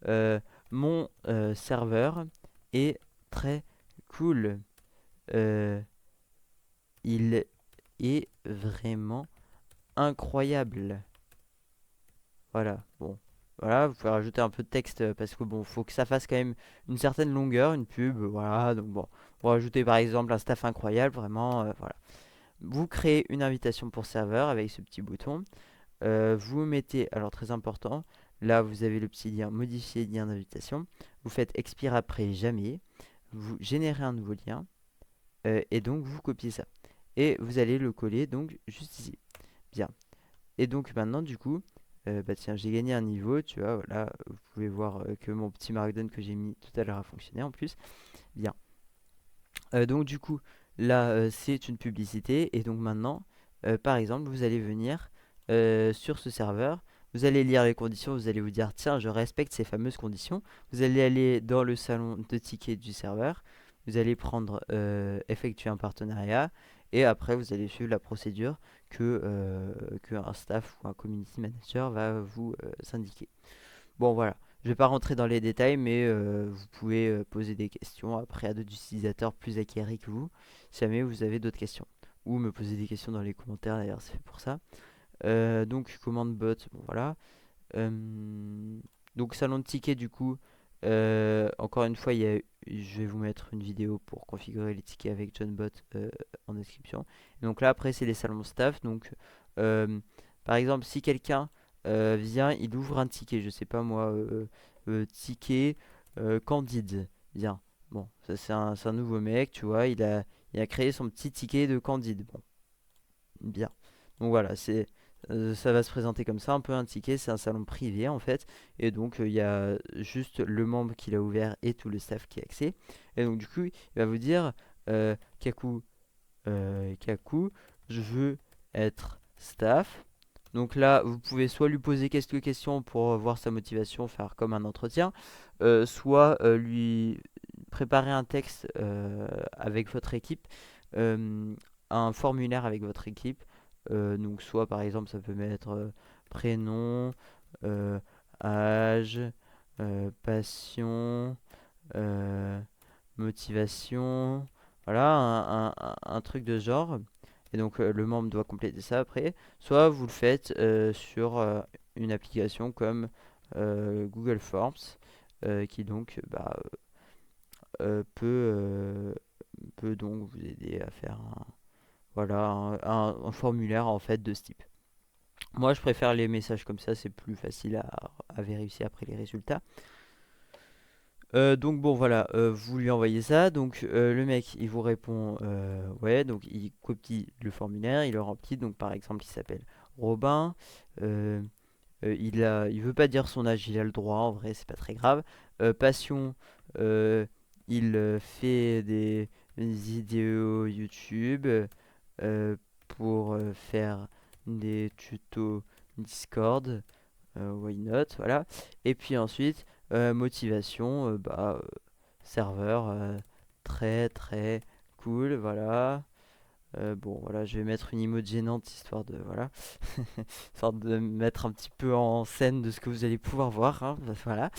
euh, mon serveur est très cool. Euh, il est vraiment incroyable. Voilà, bon. Voilà, vous pouvez rajouter un peu de texte parce que bon, faut que ça fasse quand même une certaine longueur, une pub, voilà. Donc bon, pour rajouter par exemple un staff incroyable, vraiment, voilà. Vous créez une invitation pour serveur avec ce petit bouton. Vous mettez, alors très important, là vous avez le petit lien modifier lien d'invitation. Vous faites expire après jamais. Vous générez un nouveau lien et donc vous copiez ça. Et vous allez le coller donc juste ici. Bien. Et donc maintenant, du coup, bah tiens, j'ai gagné un niveau, tu vois, voilà, vous pouvez voir que mon petit markdown que j'ai mis tout à l'heure a fonctionné en plus. Bien. Donc du coup, là, c'est une publicité, et donc maintenant, par exemple, vous allez venir sur ce serveur, vous allez lire les conditions, vous allez vous dire, tiens, je respecte ces fameuses conditions. Vous allez aller dans le salon de tickets du serveur, vous allez prendre, effectuer un partenariat, et après, vous allez suivre la procédure que un staff ou un community manager va vous syndiquer. Bon, voilà. Je vais pas rentrer dans les détails, mais vous pouvez poser des questions après à d'autres utilisateurs plus acquéris que vous, si jamais vous avez d'autres questions. Ou me poser des questions dans les commentaires, d'ailleurs, c'est fait pour ça. Donc, commande bot, bon voilà. Euh, donc, salon de tickets, du coup, Encore une fois, je vais vous mettre une vidéo pour configurer les tickets avec JohnBot en description. Donc là, après, c'est les salons staff. Donc, euh, par exemple, si quelqu'un vient, il ouvre un ticket, je sais pas moi, ticket Candide. Bien. Bon, ça c'est un nouveau mec, tu vois, il a créé son petit ticket de Candide. Bon, bien. Donc voilà, ça va se présenter comme ça, un peu un ticket, c'est un salon privé en fait, et donc il y a juste le membre qui l'a ouvert et tout le staff qui a accès. Et donc du coup, il va vous dire, Kaku, Kaku, je veux être staff. Donc là, vous pouvez soit lui poser quelques questions pour voir sa motivation, faire comme un entretien, soit lui préparer un texte avec votre équipe, euh, un formulaire avec votre équipe. Donc soit par exemple, ça peut mettre prénom, euh, âge, passion, euh, motivation, voilà, un truc de ce genre. Et donc le membre doit compléter ça après. Soit vous le faites sur une application comme Google Forms, qui donc peut donc vous aider à faire voilà, un formulaire en fait de ce type. Moi je préfère les messages comme ça, c'est plus facile à vérifier après les résultats. Donc bon voilà, vous lui envoyez ça, donc le mec il vous répond ouais, donc il copie le formulaire, il le remplit, donc par exemple il s'appelle Robin, euh, il veut pas dire son âge, il a le droit, en vrai c'est pas très grave. Passion, euh, il fait des vidéos YouTube pour faire des tutos Discord, why not, voilà. Et puis ensuite, motivation, serveur très très cool, voilà. Bon, voilà, je vais mettre une emote gênante histoire de, voilà, histoire de mettre un petit peu en scène de ce que vous allez pouvoir voir, hein, voilà.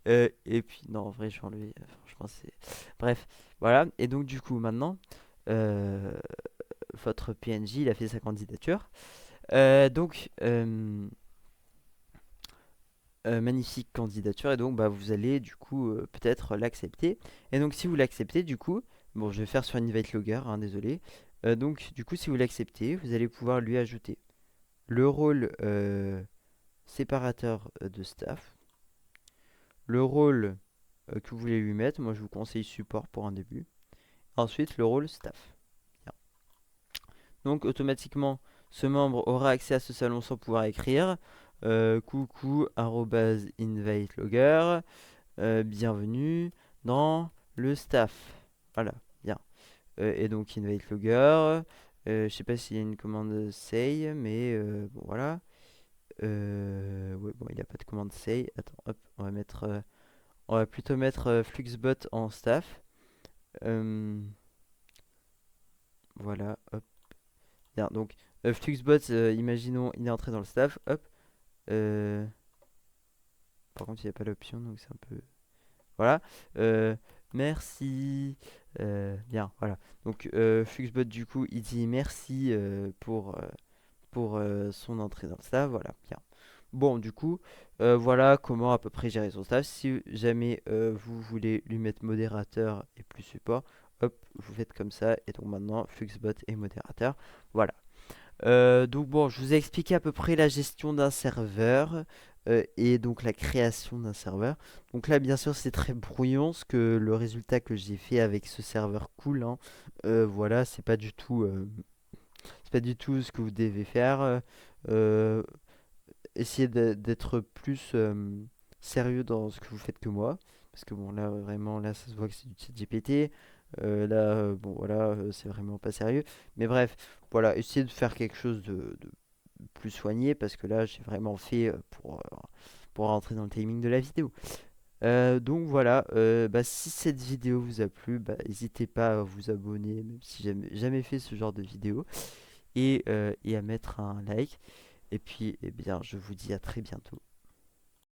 Et puis, non, en vrai, je vais enlever, franchement, c'est... Bref, voilà. Et donc, du coup, maintenant, euh, votre PNJ, il a fait sa candidature. Magnifique candidature, et donc bah, vous allez du coup peut-être l'accepter. Et donc si vous l'acceptez, du coup, bon, je vais faire sur Invite Logger, hein, désolé. Donc du coup, si vous l'acceptez, vous allez pouvoir lui ajouter le rôle séparateur de staff, le rôle que vous voulez lui mettre. Moi, je vous conseille support pour un début. Ensuite, le rôle staff. Bien. Donc automatiquement, ce membre aura accès à ce salon sans pouvoir écrire. Coucou @invitelogger. Bienvenue dans le staff. Voilà, bien. Et donc invite logger. Je sais pas s'il y a une commande say, mais bon voilà. Ouais, bon, il n'y a pas de commande say. Attends, hop, on va plutôt mettre Fluxbot en staff. Euh, voilà, hop. Bien, donc Fluxbot, imaginons, il est entré dans le staff. Hop. Euh, Par contre, il n'y a pas l'option, donc c'est un peu. Voilà. Euh, Merci. Bien, voilà. Donc, Fluxbot, du coup, il dit merci pour son entrée dans le staff. Voilà, bien. Bon, du coup, voilà comment à peu près gérer son staff. Si jamais vous voulez lui mettre modérateur et plus support, hop, vous faites comme ça. Et donc maintenant, Fluxbot est modérateur. Voilà. Donc bon, je vous ai expliqué à peu près la gestion d'un serveur et donc la création d'un serveur. Donc là, bien sûr, c'est très brouillon ce que le résultat que j'ai fait avec ce serveur cool, hein. Voilà, c'est pas du tout ce que vous devez faire. Euh, Essayez d'être plus sérieux dans ce que vous faites que moi, parce que bon là vraiment là ça se voit que c'est du ChatGPT. Là, bon voilà, c'est vraiment pas sérieux. Mais bref, voilà, essayez de faire quelque chose de plus soigné parce que là, j'ai vraiment fait pour rentrer dans le timing de la vidéo. Donc voilà, bah, si cette vidéo vous a plu, bah, n'hésitez pas à vous abonner, même si j'ai jamais fait ce genre de vidéo, et à mettre un like. Et puis, eh bien, je vous dis à très bientôt.